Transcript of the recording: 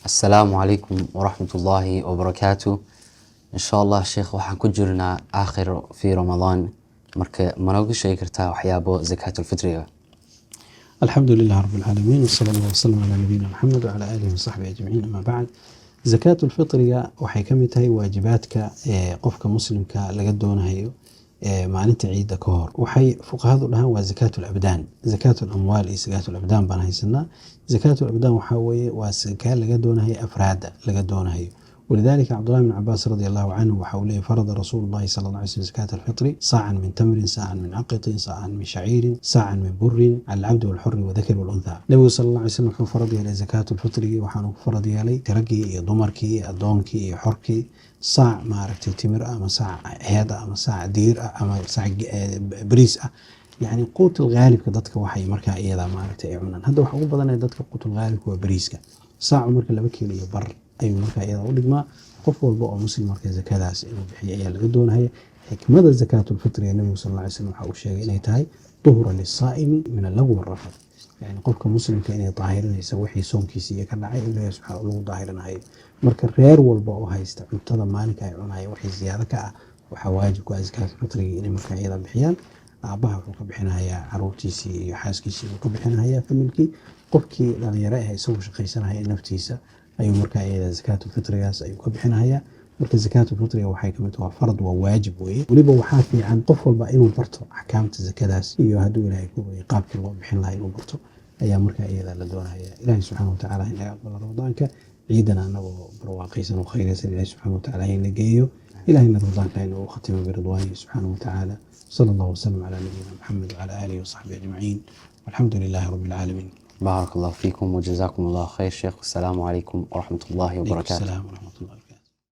السلام عليكم ورحمة الله وبركاته. إن شاء الله شيخ waxaan ku jirnaa aakhir fi Ramadan marka ma noogu sheegi kartaa waxyaabo zakatul fitriga. الحمد لله رب العالمين والصلاة الله وسلم على نبينا محمد وعلى آله وصحبه أجمعين. أما بعد، زكاة الفطر waxay ka mid tahay waajibaadka qofka muslimka laga doonayo maalinta ciida ka hor. waxay fuqahadu dhahaan waa zakaatul abdaan, zakaatul amwaal iyo zakaatul abdaan baan haysanaa. zakaatul abdaan waxa weeye waa zakaa laga doonayo afraada laga doonayo. ولذلك عبد الله بن عباس رضي الله عنه وحوله فرض رسول الله صلى الله عليه وسلم زكاة الفطر صاعا من تمر، صاعا من عقط، صاعا من شعير، صاعا من بر على العبد والحر والذكر والأنثى. النبي صلى الله عليه وسلم فرض على زكاة الفطر وحانو فرض علي ترقي ضمركي أدونكي حركي صاع ما عرفتي تمر أما صاع هذا أما صاع دير أما صاع بريس، يعني قوت الغالب كدتك وحي مركا إيدا ما عرفتي عمنا. هذا وحقول بدنا دتك قوت الغالب هو بريسك صاع مركا لبكي لي بر أي مركا إيدا ودقما qof walba oo muslim markay zakadaas inuu bixiyo ayaa laga doonaya. xikmada zakaatul fitr ee nabiga sallallahu alayhi wasallam waxa uu sheegay inay tahay duhra lis-saa'imi min al-lagwi wal-rafath, yani qofka muslimka inay daahirinayso wixii soonkiisa iyo ka dhacay ilaahay subhanahu wa ta'ala daahirinayo. marka reer walba oo haysta cuntada maalinka ay cunayaan wixii ziyaado ka ah waxa waajib ku ah zakaatul fitr inay markaa iyada bixiyaan. aabaha wuxuu ka bixinayaa caruurtiisii iyo xaaskiisii uu ka bixinayaa familkii. qofkii dhalinyaro ah isagoo shaqaysanaya naftiisa ayuu markaa iyada zakaatul fitrigaas ayuu ka bixinayaa. marka zakaatul fitriga waxay kamid tahay fard waa waajib weeye. waliba waxaa fiican qof walba inuu barto axkaamta zakadaas iyo hadduu ilaahay ku weeyay qaabkii loo bixin lahaa inuu barto ayaa markaa iyada la doonaya. ilaahay subxaanahu wa tacaala in laga aqbalo ramadaanka ciidana anagoo barwaaqaysan oo khayraysan ilaahay subxaanahu wa tacaala in la geeyo. ilaahayna ramadaanka inuu khatimo biridwaanihi subxaanahu wa tacaala. صلى الله وسلم على نبينا محمد وعلى آله وصحبه أجمعين والحمد لله رب العالمين. بارك الله فيكم وجزاكم الله خير شيخ. السلام عليكم ورحمة الله وبركاته. السلام ورحمة الله.